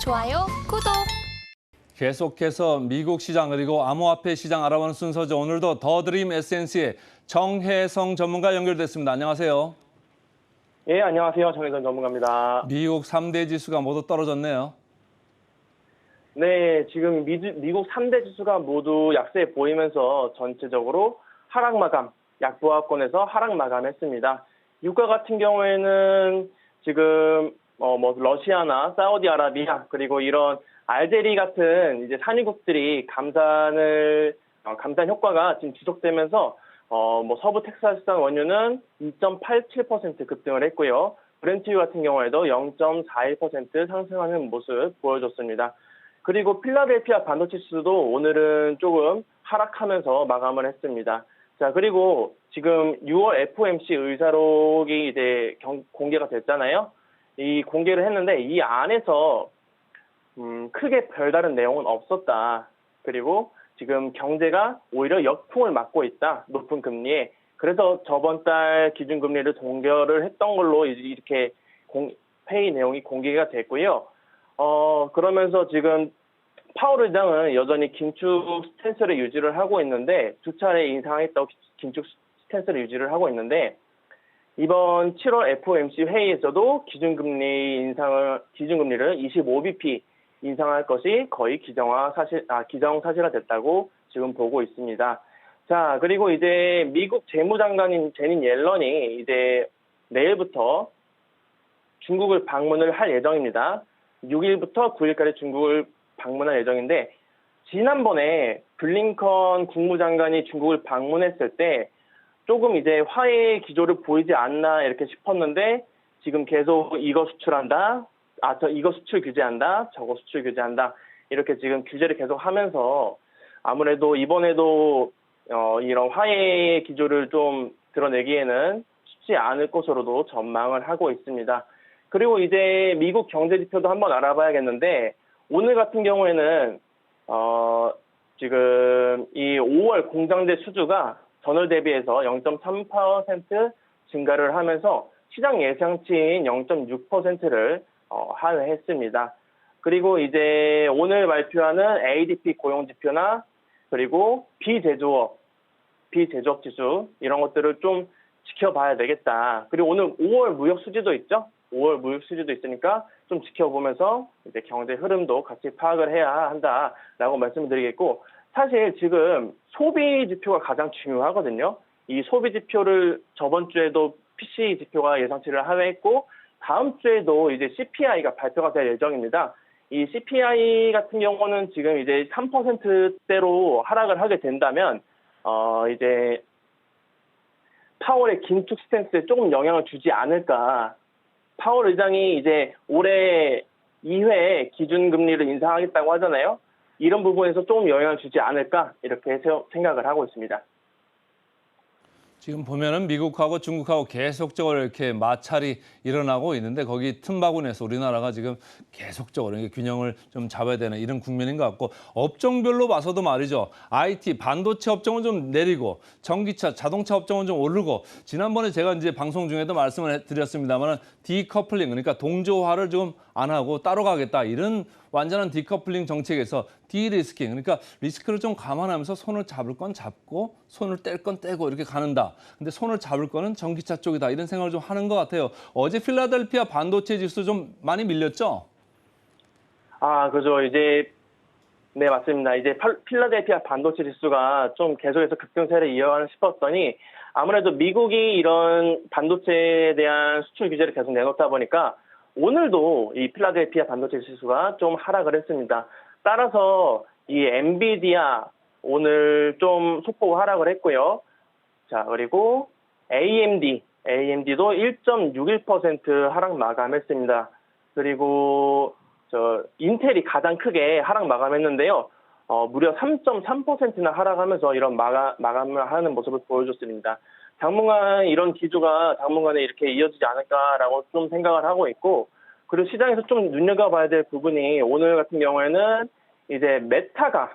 좋아요, 구독. 계속해서 미국 시장 그리고 암호화폐 시장 알아보는 순서죠. 오늘도 더드림 에센스의 정혜성 전문가 연결됐습니다. 안녕하세요. 예, 안녕하세요. 정혜선 전문가입니다. 미국 3대 지수가 모두 떨어졌네요. 네, 지금 미국 3대 지수가 모두 약세 보이면서 전체적으로 하락 마감, 약보합권에서 하락 마감했습니다. 유가 같은 경우에는 지금 러시아나 사우디아라비아 그리고 이런 알제리 같은 이제 산유국들이 감산 효과가 지금 지속되면서 서부 텍사스산 원유는 2.87% 급등을 했고요. 브렌트유 같은 경우에도 0.41% 상승하는 모습 보여줬습니다. 그리고 필라델피아 반도체 지수도 오늘은 조금 하락하면서 마감을 했습니다. 자, 그리고 지금 6월 FOMC 의사록이 이제 공개가 됐잖아요. 이 공개를 했는데 이 안에서 크게 별다른 내용은 없었다. 그리고 지금 경제가 오히려 역풍을 맞고 있다. 높은 금리에. 그래서 저번 달 기준금리를 동결을 했던 걸로 이렇게 회의 내용이 공개가 됐고요. 그러면서 지금 파월 의장은 여전히 긴축 스탠스를 유지를 하고 있는데 두 차례 인상했다고 긴축 스탠스를 유지를 하고 있는데 이번 7월 FOMC 회의에서도 기준금리를 25bp 인상할 것이 거의 기정사실화됐다고 지금 보고 있습니다. 자, 그리고 이제 미국 재무장관인 제닛 옐런이 이제 내일부터 중국을 방문을 할 예정입니다. 6일부터 9일까지 중국을 방문할 예정인데 지난번에 블링컨 국무장관이 중국을 방문했을 때 조금 이제 화해의 기조를 보이지 않나 이렇게 싶었는데 지금 계속 이거 수출한다. 이거 수출 규제한다. 저거 수출 규제한다. 이렇게 지금 규제를 계속 하면서 아무래도 이번에도 이런 화해의 기조를 좀 드러내기에는 쉽지 않을 것으로도 전망을 하고 있습니다. 그리고 이제 미국 경제 지표도 한번 알아봐야겠는데 오늘 같은 경우에는 지금 이 5월 공장대 수주가 전월 대비해서 0.3% 증가를 하면서 시장 예상치인 0.6%를 하회했습니다. 그리고 이제 오늘 발표하는 ADP 고용지표나 그리고 비제조업 지수 이런 것들을 좀 지켜봐야 되겠다. 그리고 오늘 5월 무역 수지도 있죠. 5월 무역 수지도 있으니까 좀 지켜보면서 이제 경제 흐름도 같이 파악을 해야 한다라고 말씀을 드리겠고 사실 지금 소비 지표가 가장 중요하거든요. 이 소비 지표를 저번 주에도 PC 지표가 예상치를 하회했고 다음 주에도 이제 CPI가 발표가 될 예정입니다. 이 CPI 같은 경우는 지금 이제 3%대로 하락을 하게 된다면 이제 파월의 긴축 스탠스에 조금 영향을 주지 않을까. 파월 의장이 이제 올해 2회 기준금리를 인상하겠다고 하잖아요. 이런 부분에서 조금 영향을 주지 않을까 이렇게 생각을 하고 있습니다. 지금 보면은 미국하고 중국하고 계속적으로 이렇게 마찰이 일어나고 있는데 거기 틈바구니에서 우리나라가 지금 계속적으로 균형을 좀 잡아야 되는 이런 국면인 것 같고 업종별로 봐서도 말이죠. IT, 반도체 업종은 좀 내리고 전기차, 자동차 업종은 좀 오르고 지난번에 제가 이제 방송 중에도 말씀을 드렸습니다만 디커플링 그러니까 동조화를 좀 안 하고 따로 가겠다 이런 완전한 디커플링 정책에서 디리스킹 그러니까 리스크를 좀 감안하면서 손을 잡을 건 잡고 손을 뗄 건 떼고 이렇게 가는다. 근데 손을 잡을 거는 전기차 쪽이다 이런 생각을 좀 하는 것 같아요. 어제 필라델피아 반도체 지수 좀 많이 밀렸죠? 그죠. 이제 네, 맞습니다. 이제 필라델피아 반도체 지수가 좀 계속해서 급등세를 이어가는 싶었더니 아무래도 미국이 이런 반도체에 대한 수출 규제를 계속 내놓다 보니까 오늘도 이 필라델피아 반도체 지수가 좀 하락을 했습니다. 따라서 이 엔비디아 오늘 좀 속보가 하락을 했고요. 자, 그리고 AMD도 1.61% 하락 마감했습니다. 그리고 인텔이 가장 크게 하락 마감했는데요. 무려 3.3%나 하락하면서 이런 마감을 하는 모습을 보여줬습니다. 당분간 이런 기조가 당분간에 이렇게 이어지지 않을까라고 좀 생각을 하고 있고, 그리고 시장에서 좀 눈여겨봐야 될 부분이 오늘 같은 경우에는 이제 메타가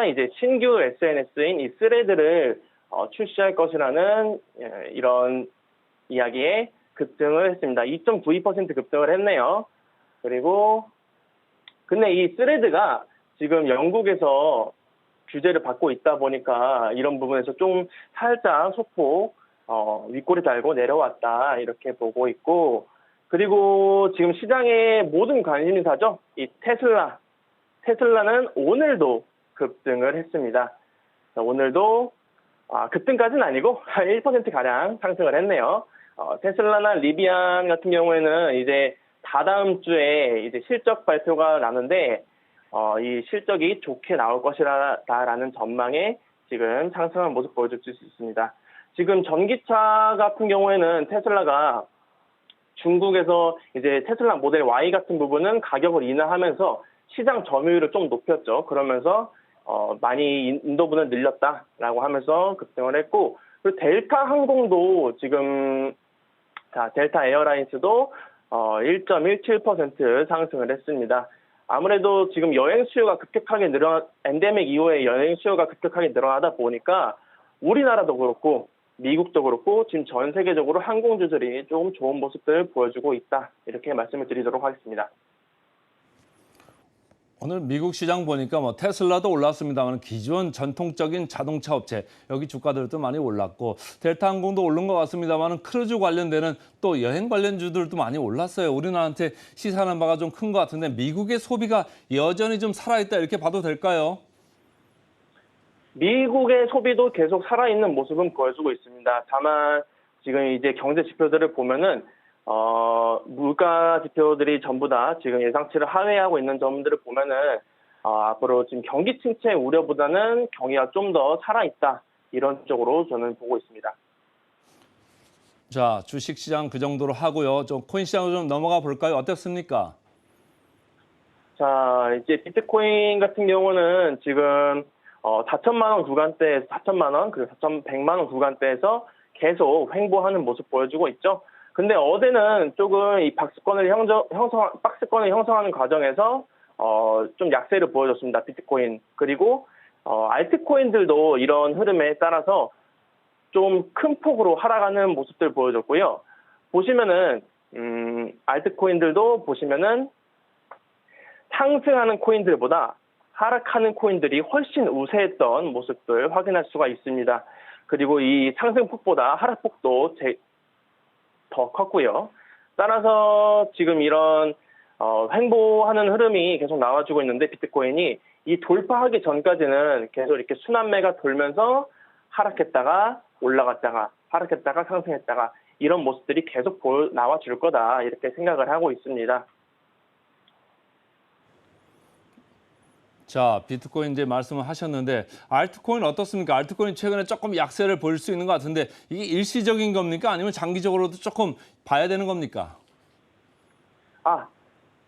이제 신규 SNS인 이 스레드를 출시할 것이라는 이런 이야기에 급등을 했습니다. 2.92% 급등을 했네요. 그리고 근데 이 스레드가 지금 영국에서 규제를 받고 있다 보니까 이런 부분에서 좀 살짝 소폭 윗꼬리 달고 내려왔다 이렇게 보고 있고, 그리고 지금 시장의 모든 관심사죠. 이 테슬라는 오늘도 급등을 했습니다. 오늘도 급등까지는 아니고 한 1%가량 상승을 했네요. 테슬라나 리비안 같은 경우에는 이제 다다음 주에 이제 실적 발표가 나는데 이 실적이 좋게 나올 것이라는 전망에 지금 상승한 모습 보여줄 수 있습니다. 지금 전기차 같은 경우에는 테슬라가 중국에서 이제 테슬라 모델 Y 같은 부분은 가격을 인하하면서 시장 점유율을 좀 높였죠. 그러면서 많이 인도분을 늘렸다라고 하면서 급등을 했고, 그리고 델타 항공도 지금 델타 에어라인스도 1.17% 상승을 했습니다. 아무래도 지금 여행 수요가 급격하게 엔데믹 이후에 여행 수요가 급격하게 늘어나다 보니까 우리나라도 그렇고 미국도 그렇고 지금 전 세계적으로 항공주들이 조금 좋은 모습들을 보여주고 있다. 이렇게 말씀을 드리도록 하겠습니다. 오늘 미국 시장 보니까 뭐 테슬라도 올랐습니다만 기존 전통적인 자동차 업체 여기 주가들도 많이 올랐고, 델타 항공도 오른 것 같습니다만 크루즈 관련되는 또 여행 관련주들도 많이 올랐어요. 우리나라한테 시사하는 바가 좀 큰 것 같은데 미국의 소비가 여전히 좀 살아있다 이렇게 봐도 될까요? 미국의 소비도 계속 살아있는 모습은 보여주고 있습니다. 다만 지금 이제 경제 지표들을 보면은 물가 지표들이 전부 다 지금 예상치를 하회하고 있는 점들을 보면은 앞으로 지금 경기 침체 우려보다는 경기가 좀 더 살아있다, 이런 쪽으로 저는 보고 있습니다. 자, 주식시장 그 정도로 하고요. 좀 코인 시장으로 좀 넘어가 볼까요? 어떻습니까? 자, 이제 비트코인 같은 경우는 지금 4천만 원 구간대, 4천만 원, 그리고 4,100만 원 구간대에서 계속 횡보하는 모습 보여주고 있죠. 근데 어제는 조금 이 박스권을 형성하는 과정에서 좀 약세를 보여줬습니다. 비트코인. 그리고 알트코인들도 이런 흐름에 따라서 좀 큰 폭으로 하락하는 모습들 보여줬고요. 보시면은 알트코인들도 보시면은 상승하는 코인들보다 하락하는 코인들이 훨씬 우세했던 모습들 확인할 수가 있습니다. 그리고 이 상승폭보다 하락폭도 더 컸고요. 따라서 지금 이런 횡보하는 흐름이 계속 나와주고 있는데, 비트코인이 이 돌파하기 전까지는 계속 이렇게 순환매가 돌면서 하락했다가 올라갔다가 하락했다가 상승했다가 이런 모습들이 계속 나와줄 거다, 이렇게 생각을 하고 있습니다. 자, 비트코인 이제 말씀을 하셨는데 알트코인 어떻습니까? 알트코인 최근에 조금 약세를 보일 수 있는 것 같은데 이게 일시적인 겁니까? 아니면 장기적으로도 조금 봐야 되는 겁니까?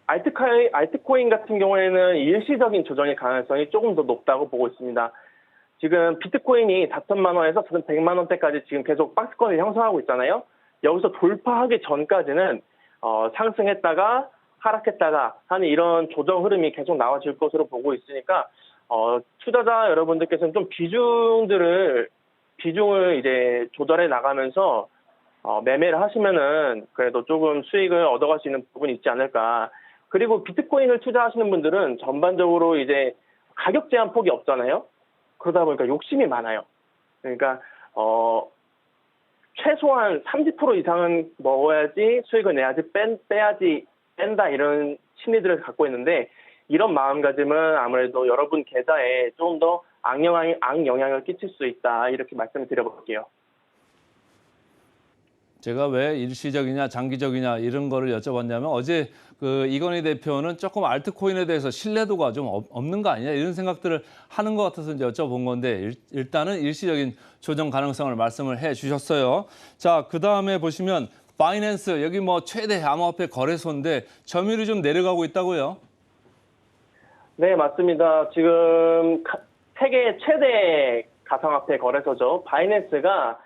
알트코인 같은 경우에는 일시적인 조정의 가능성이 조금 더 높다고 보고 있습니다. 지금 비트코인이 4천만 원에서 4,100만 원대까지 지금 계속 박스권을 형성하고 있잖아요. 여기서 돌파하기 전까지는 상승했다가 하락했다가 하는 이런 조정 흐름이 계속 나와질 것으로 보고 있으니까 투자자 여러분들께서는 좀 비중을 이제 조절해 나가면서 매매를 하시면은 그래도 조금 수익을 얻어갈 수 있는 부분이 있지 않을까. 그리고 비트코인을 투자하시는 분들은 전반적으로 이제 가격 제한 폭이 없잖아요. 그러다 보니까 욕심이 많아요. 그러니까 최소한 30% 이상은 먹어야지 수익을 내야지 뺀다, 이런 심리들을 갖고 있는데, 이런 마음가짐은 아무래도 여러분 계좌에 좀 더 악영향을 끼칠 수 있다, 이렇게 말씀을 드려볼게요. 제가 왜 일시적이냐 장기적이냐 이런 거를 여쭤봤냐면 어제 그 이건희 대표는 조금 알트코인에 대해서 신뢰도가 좀 없는 거 아니냐 이런 생각들을 하는 것 같아서 이제 여쭤본 건데 일단은 일시적인 조정 가능성을 말씀을 해 주셨어요. 자, 그다음에 보시면 바이낸스 여기 뭐 최대 암호화폐 거래소인데 점유율이 좀 내려가고 있다고요? 네, 맞습니다. 지금 세계 최대 가상화폐 거래소죠. 바이낸스가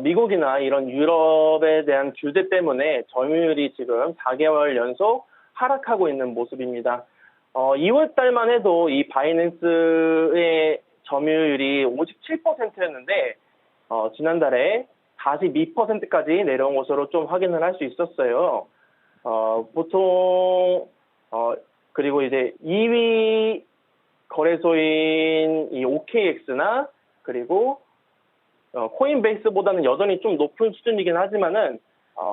미국이나 이런 유럽에 대한 규제 때문에 점유율이 지금 4개월 연속 하락하고 있는 모습입니다. 2월 달만 해도 이 바이낸스의 점유율이 57%였는데 지난달에 42%까지 내려온 것으로 좀 확인을 할 수 있었어요. 보통 그리고 이제 2위 거래소인 이 OKX나 그리고 코인베이스보다는 여전히 좀 높은 수준이긴 하지만은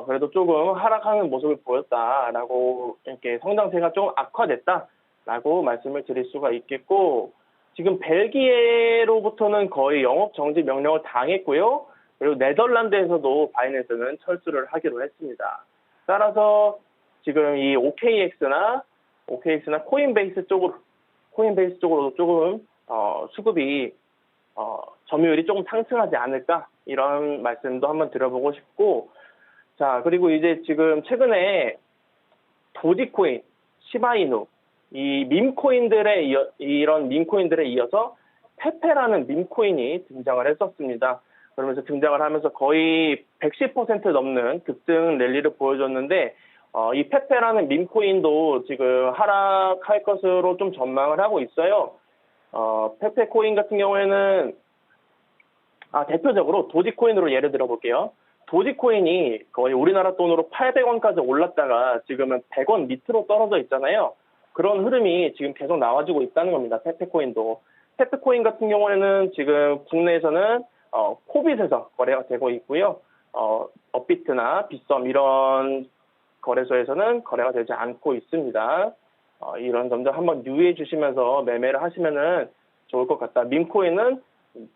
그래도 조금 하락하는 모습을 보였다라고 이렇게 성장세가 좀 악화됐다라고 말씀을 드릴 수가 있겠고 지금 벨기에로부터는 거의 영업 정지 명령을 당했고요. 그리고 네덜란드에서도 바이낸스는 철수를 하기로 했습니다. 따라서 지금 이 OKX나 코인베이스 쪽으로도 조금 수급이 점유율이 조금 상승하지 않을까 이런 말씀도 한번 드려보고 싶고 자 그리고 이제 지금 최근에 도지코인, 시바이누 이 밈코인들에 이런 밈코인들에 이어서 페페라는 밈코인이 등장을 했었습니다. 그러면서 등장을 하면서 거의 110% 넘는 급등 랠리를 보여줬는데 이 페페라는 밈코인도 지금 하락할 것으로 좀 전망을 하고 있어요. 페페 코인 같은 경우에는 대표적으로 도지코인으로 예를 들어 볼게요. 도지코인이 거의 우리나라 돈으로 800원까지 올랐다가 지금은 100원 밑으로 떨어져 있잖아요. 그런 흐름이 지금 계속 나와주고 있다는 겁니다. 페페코인도. 페페코인 같은 경우에는 지금 국내에서는 코빗에서 거래가 되고 있고요. 업비트나 빗썸 이런 거래소에서는 거래가 되지 않고 있습니다. 이런 점들 한번 유의해 주시면서 매매를 하시면은 좋을 것 같다. 밈코인은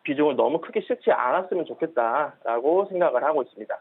비중을 너무 크게 싣지 않았으면 좋겠다라고 생각을 하고 있습니다.